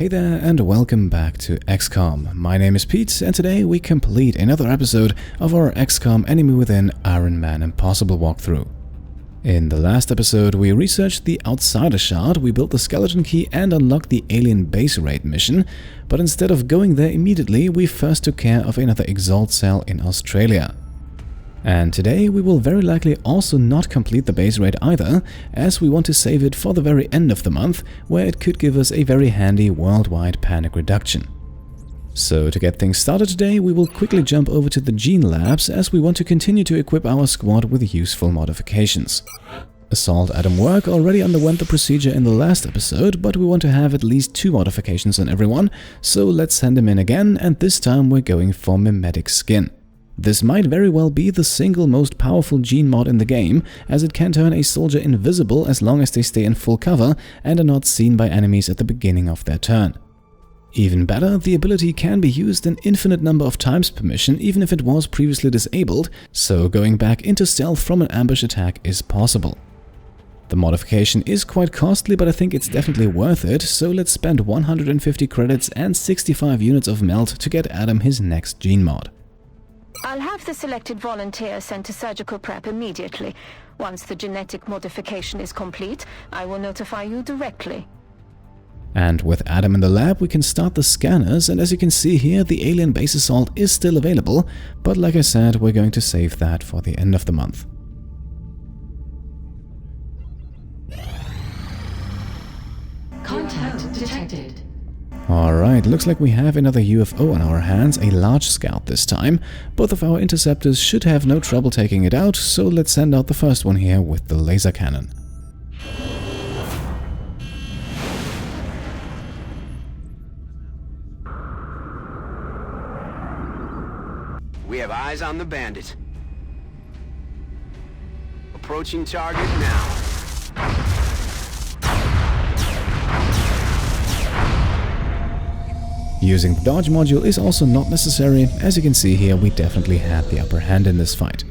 Hey there and welcome back to XCOM. My name is Pete and today we complete another episode of our XCOM Enemy Within Ironman Impossible walkthrough. In the last episode we researched the Outsider shard, we built the skeleton key and unlocked the alien base raid mission, but instead of going there immediately we first took care of another EXALT cell in Australia. And today we will very likely also not complete the base raid either, as we want to save it for the very end of the month, where it could give us a very handy worldwide panic reduction. So to get things started today, we will quickly jump over to the Gene Labs, as we want to continue to equip our squad with useful modifications. Assault Adam Work already underwent the procedure in the last episode, but we want to have at least 2 modifications on everyone, so let's send him in again, and this time we're going for Mimetic Skin. This might very well be the single most powerful gene mod in the game, as it can turn a soldier invisible as long as they stay in full cover and are not seen by enemies at the beginning of their turn. Even better, the ability can be used an infinite number of times per mission, even if it was previously disabled, so going back into stealth from an ambush attack is possible. The modification is quite costly, but I think it's definitely worth it, so let's spend 150 credits and 65 units of melt to get Adam his next gene mod. I'll have the selected volunteer sent to surgical prep immediately. Once the genetic modification is complete, I will notify you directly. And with Adam in the lab, we can start the scanners, and as you can see here, the alien base assault is still available, but like I said, we're going to save that for the end of the month. Contact detected. Alright, looks like we have another UFO on our hands, a Large Scout this time. Both of our interceptors should have no trouble taking it out, so let's send out the first one here with the laser cannon. We have eyes on the bandit. Approaching target now. Using the dodge module is also not necessary. As you can see here, we definitely had the upper hand in this fight.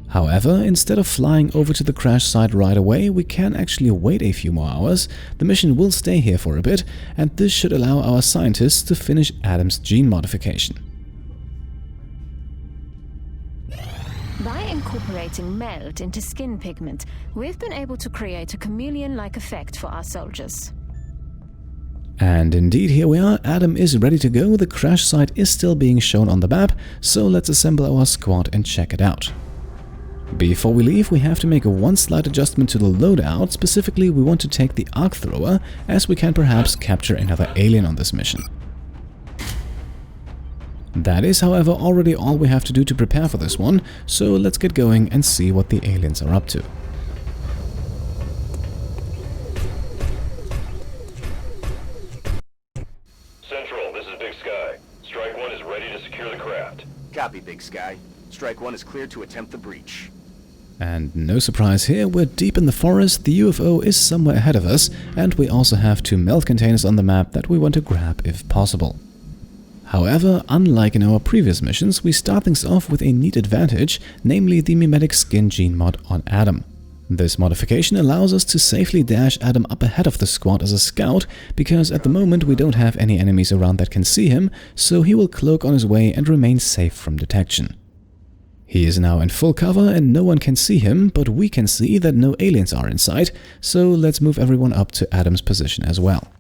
However, instead of flying over to the crash site right away, we can actually wait a few more hours. The mission will stay here for a bit, and this should allow our scientists to finish Adam's gene modification. By incorporating melt into skin pigment, we've been able to create a chameleon-like effect for our soldiers. And indeed, here we are, Adam is ready to go, the crash site is still being shown on the map, so let's assemble our squad and check it out. Before we leave, we have to make one slight adjustment to the loadout. Specifically, we want to take the arc thrower, as we can perhaps capture another alien on this mission. That is, however, already all we have to do to prepare for this one, so let's get going and see what the aliens are up to. Copy, Big Sky. Strike 1 is cleared to attempt the breach. And no surprise here, we're deep in the forest, the UFO is somewhere ahead of us, and we also have 2 melt containers on the map that we want to grab if possible. However, unlike in our previous missions, we start things off with a neat advantage, namely the Mimetic Skin gene mod on Adam. This modification allows us to safely dash Adam up ahead of the squad as a scout, because at the moment we don't have any enemies around that can see him, so he will cloak on his way and remain safe from detection. He is now in full cover and no one can see him, but we can see that no aliens are in sight, so let's move everyone up to Adam's position as well.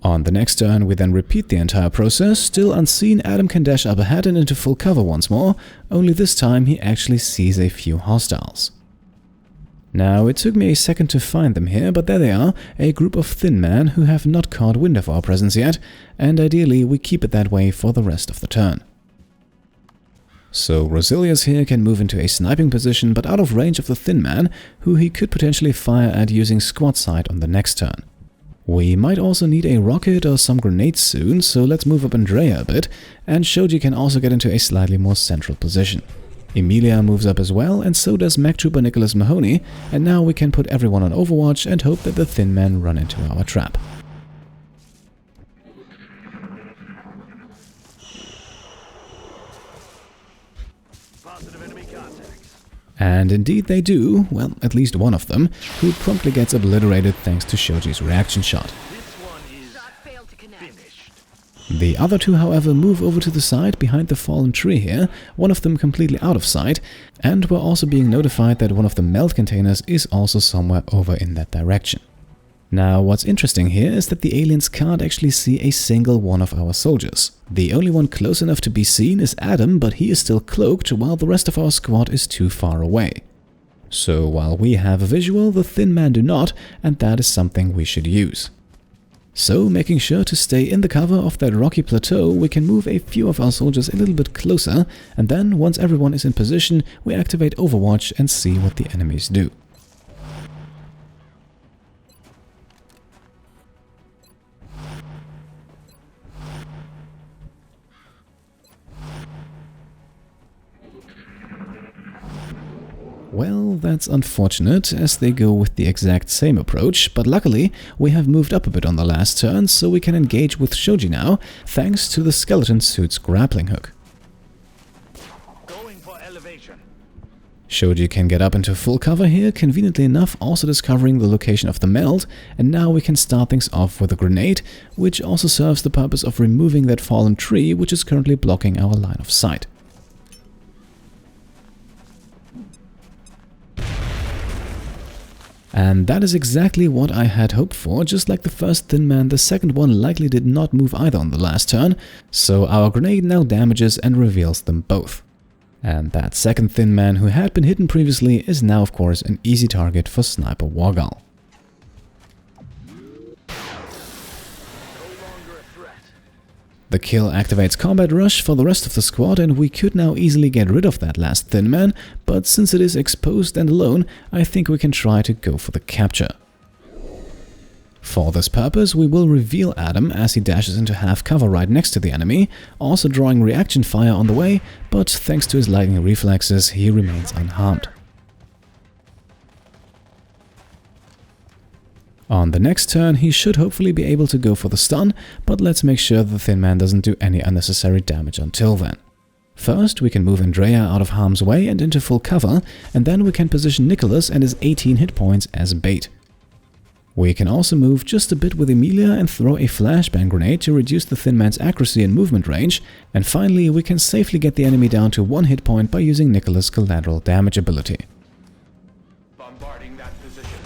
On the next turn, we then repeat the entire process. Still unseen, Adam can dash up ahead and into full cover once more, only this time he actually sees a few hostiles. Now, it took me a second to find them here, but there they are, a group of thin men who have not caught wind of our presence yet, and ideally we keep it that way for the rest of the turn. So Rosilius here can move into a sniping position, but out of range of the thin man, who he could potentially fire at using squad sight on the next turn. We might also need a rocket or some grenades soon, so let's move up Andrea a bit, and Shoji can also get into a slightly more central position. Emilia moves up as well, and so does Mech Trooper Nicholas Mahoney, and now we can put everyone on Overwatch and hope that the Thin Men run into our trap. Positive enemy contacts. And indeed they do, well, at least one of them, who promptly gets obliterated thanks to Shoji's reaction shot. This one is finished. The other two, however, move over to the side behind the fallen tree here, one of them completely out of sight, and we're also being notified that one of the melt containers is also somewhere over in that direction. Now, what's interesting here is that the aliens can't actually see a single one of our soldiers. The only one close enough to be seen is Adam, but he is still cloaked, while the rest of our squad is too far away. So while we have a visual, the Thin Men do not, and that is something we should use. So, making sure to stay in the cover of that rocky plateau, we can move a few of our soldiers a little bit closer, and then, once everyone is in position, we activate Overwatch and see what the enemies do. Well, that's unfortunate, as they go with the exact same approach, but luckily we have moved up a bit on the last turn, so we can engage with Shoji now, thanks to the skeleton suit's grappling hook. Going for elevation. Shoji can get up into full cover here, conveniently enough also discovering the location of the meld, and now we can start things off with a grenade, which also serves the purpose of removing that fallen tree which is currently blocking our line of sight. And that is exactly what I had hoped for. Just like the first Thin Man, the second one likely did not move either on the last turn, so our grenade now damages and reveals them both. And that second Thin Man, who had been hidden previously, is now of course an easy target for Sniper Wargal. The kill activates Combat Rush for the rest of the squad, and we could now easily get rid of that last Thin Man, but since it is exposed and alone, I think we can try to go for the capture. For this purpose, we will reveal Adam as he dashes into half cover right next to the enemy, also drawing reaction fire on the way, but thanks to his lightning reflexes, he remains unharmed. On the next turn, he should hopefully be able to go for the stun, but let's make sure the Thin Man doesn't do any unnecessary damage until then. First, we can move Andrea out of harm's way and into full cover, and then we can position Nicholas and his 18 hit points as bait. We can also move just a bit with Emilia and throw a flashbang grenade to reduce the Thin Man's accuracy and movement range, and finally we can safely get the enemy down to 1 hit point by using Nicholas' collateral damage ability. Bombarding that position.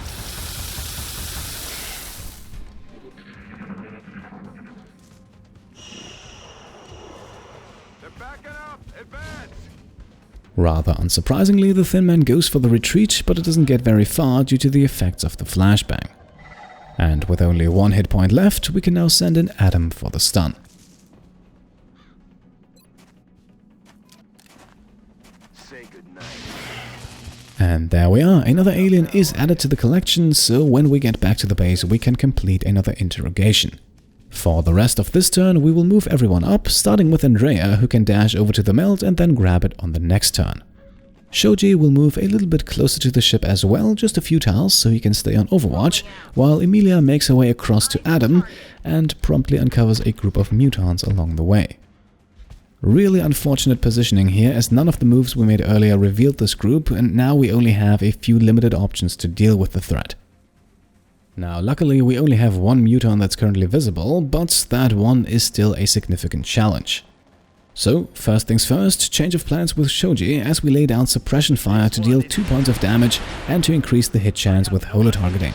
Rather unsurprisingly, the Thin Man goes for the retreat, but it doesn't get very far due to the effects of the flashbang. And with only 1 hit point left, we can now send in Adam for the stun. Say goodnight. And there we are, another alien is added to the collection, so when we get back to the base we can complete another interrogation. For the rest of this turn, we will move everyone up, starting with Andrea, who can dash over to the meld and then grab it on the next turn. Shoji will move a little bit closer to the ship as well, just a few tiles, so he can stay on Overwatch, while Emilia makes her way across to Adam and promptly uncovers a group of Mutons along the way. Really unfortunate positioning here, as none of the moves we made earlier revealed this group, and now we only have a few limited options to deal with the threat. Now, luckily we only have 1 Muton that's currently visible, but that one is still a significant challenge. So, first things first, change of plans with Shoji as we lay down suppression fire to deal 2 points of damage and to increase the hit chance with holo targeting.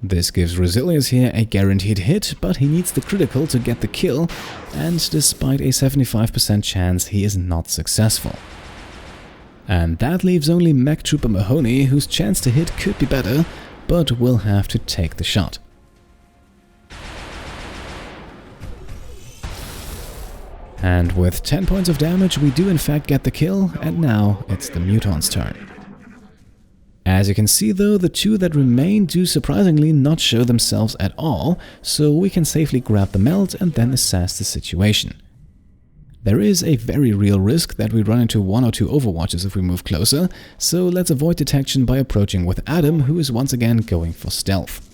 This gives Resilience here a guaranteed hit, but he needs the critical to get the kill, and despite a 75% chance, he is not successful. And that leaves only Mech Trooper Mahoney, whose chance to hit could be better, but will have to take the shot. And with 10 points of damage, we do in fact get the kill, and now it's the Muton's turn. As you can see though, the 2 that remain do surprisingly not show themselves at all, so we can safely grab the meld and then assess the situation. There is a very real risk that we run into 1 or 2 overwatches if we move closer, so let's avoid detection by approaching with Adam, who is once again going for stealth.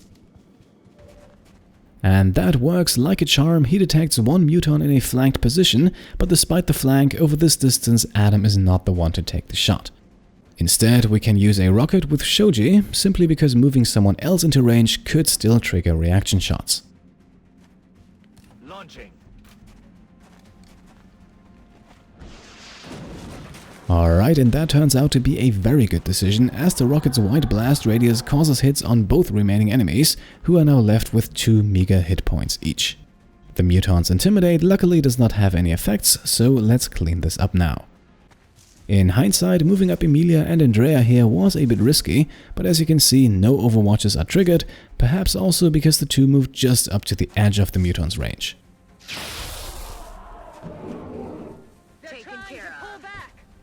And that works like a charm. He detects one Muton in a flanked position, but despite the flank over this distance, Adam is not the one to take the shot. Instead, we can use a rocket with Shoji, simply because moving someone else into range could still trigger reaction shots. Launching. Alright, and that turns out to be a very good decision, as the rocket's wide blast radius causes hits on both remaining enemies, who are now left with 2 meager hit points each. The Mutons Intimidate luckily does not have any effects, so let's clean this up now. In hindsight, moving up Emilia and Andrea here was a bit risky, but as you can see, no overwatches are triggered, perhaps also because the two moved just up to the edge of the Mutons' range.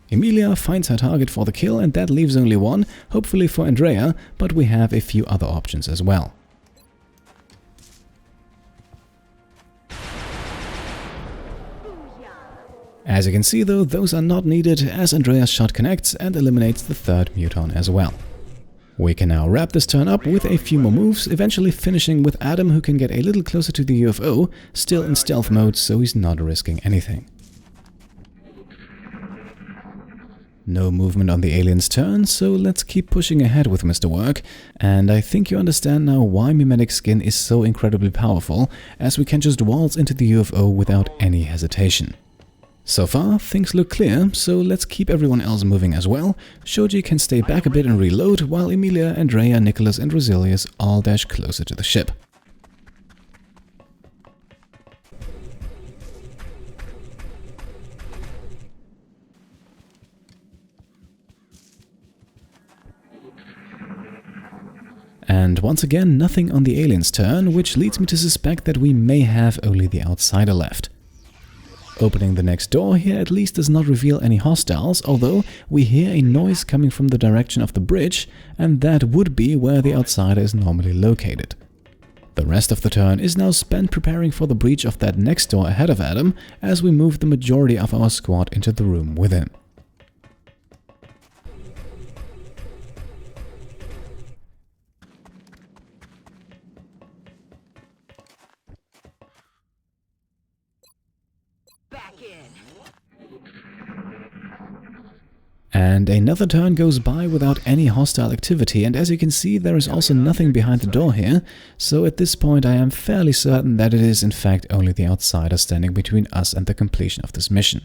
Emilia finds her target for the kill, and that leaves only one, hopefully for Andrea, but we have a few other options as well. As you can see though, those are not needed, as Andrea's shot connects and eliminates the third Muton as well. We can now wrap this turn up with a few more moves, eventually finishing with Adam, who can get a little closer to the UFO, still in stealth mode, so he's not risking anything. No movement on the alien's turn, so let's keep pushing ahead with Mr. Work, and I think you understand now why Mimetic Skin is so incredibly powerful, as we can just waltz into the UFO without any hesitation. So far, things look clear, so let's keep everyone else moving as well. Shoji can stay back a bit and reload, while Emilia, Andrea, Nicholas and Rosilius all dash closer to the ship. And once again, nothing on the alien's turn, which leads me to suspect that we may have only the outsider left. Opening the next door here at least does not reveal any hostiles, although we hear a noise coming from the direction of the bridge, and that would be where the outsider is normally located. The rest of the turn is now spent preparing for the breach of that next door ahead of Adam, as we move the majority of our squad into the room with him. And another turn goes by without any hostile activity, and as you can see, there is also nothing behind the door here, so at this point I am fairly certain that it is in fact only the outsider standing between us and the completion of this mission.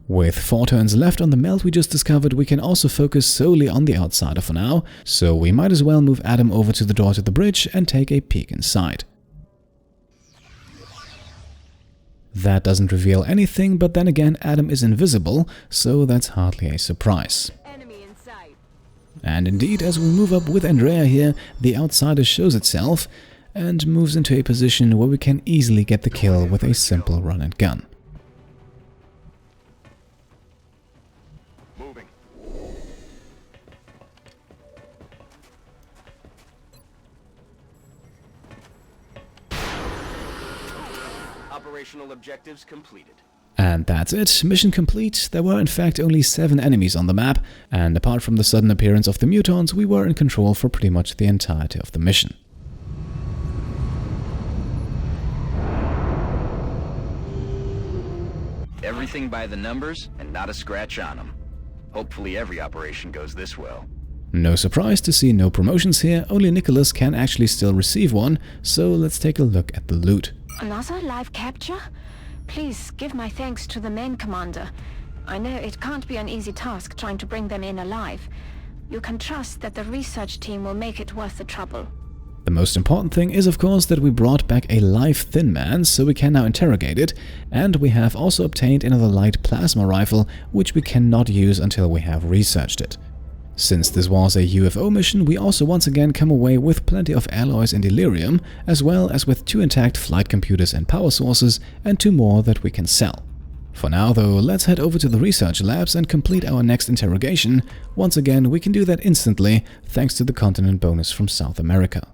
With 4 turns left on the melt we just discovered, we can also focus solely on the outsider for now, so we might as well move Adam over to the door to the bridge and take a peek inside. That doesn't reveal anything, but then again Adam is invisible, so that's hardly a surprise. Enemy in sight. And indeed, as we move up with Andrea here, the outsider shows itself and moves into a position where we can easily get the kill with a simple run and gun. Moving. Operational objectives completed. And that's it, mission complete. There were in fact only 7 enemies on the map, and apart from the sudden appearance of the Mutons, we were in control for pretty much the entirety of the mission. Everything by the numbers and not a scratch on them. Hopefully every operation goes this well. No surprise to see no promotions here, only Nicholas can actually still receive one, so let's take a look at the loot. Another live capture? Please give my thanks to the main commander. I know it can't be an easy task trying to bring them in alive. You can trust that the research team will make it worth the trouble. The most important thing is of course that we brought back a live Thin Man, so we can now interrogate it, and we have also obtained another light plasma rifle, which we cannot use until we have researched it. Since this was a UFO mission, we also once again come away with plenty of alloys and delirium, as well as with 2 intact flight computers and power sources, and 2 more that we can sell. For now though, let's head over to the research labs and complete our next interrogation. Once again, we can do that instantly, thanks to the continent bonus from South America.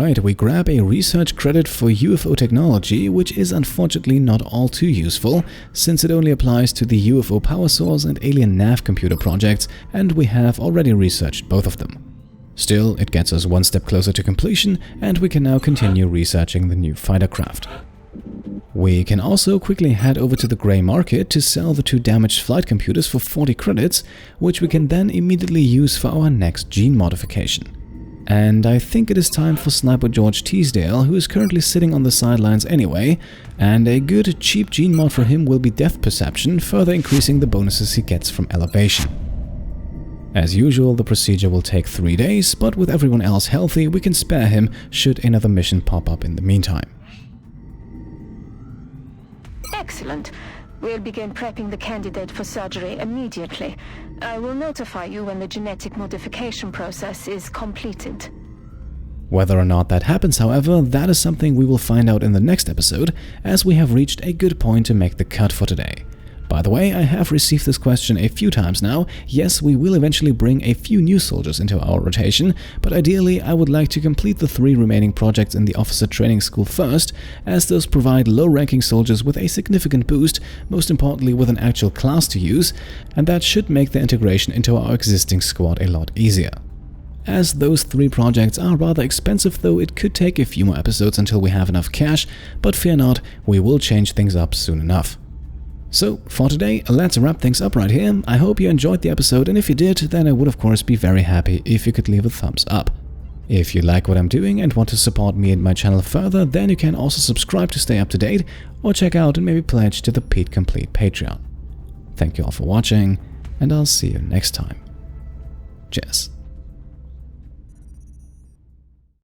Alright, we grab a research credit for UFO technology, which is unfortunately not all too useful, since it only applies to the UFO power source and alien nav computer projects, and we have already researched both of them. Still, it gets us one step closer to completion, and we can now continue researching the new fighter craft. We can also quickly head over to the grey market to sell the 2 damaged flight computers for 40 credits, which we can then immediately use for our next gene modification. And I think it is time for Sniper George Teasdale, who is currently sitting on the sidelines anyway, and a good cheap gene mod for him will be Depth Perception, further increasing the bonuses he gets from elevation. As usual, the procedure will take 3 days, but with everyone else healthy, we can spare him should another mission pop up in the meantime. Excellent. We'll begin prepping the candidate for surgery immediately. I will notify you when the genetic modification process is completed. Whether or not that happens, however, that is something we will find out in the next episode, as we have reached a good point to make the cut for today. By the way, I have received this question a few times now. Yes, we will eventually bring a few new soldiers into our rotation, but ideally I would like to complete the 3 remaining projects in the officer training school first, as those provide low-ranking soldiers with a significant boost, most importantly with an actual class to use, and that should make the integration into our existing squad a lot easier. As those 3 projects are rather expensive, though, it could take a few more episodes until we have enough cash, but fear not, we will change things up soon enough. So, for today, let's wrap things up right here. I hope you enjoyed the episode, and if you did, then I would of course be very happy if you could leave a thumbs up. If you like what I'm doing and want to support me and my channel further, then you can also subscribe to stay up to date, or check out and maybe pledge to the Pete Complete Patreon. Thank you all for watching, and I'll see you next time. Cheers.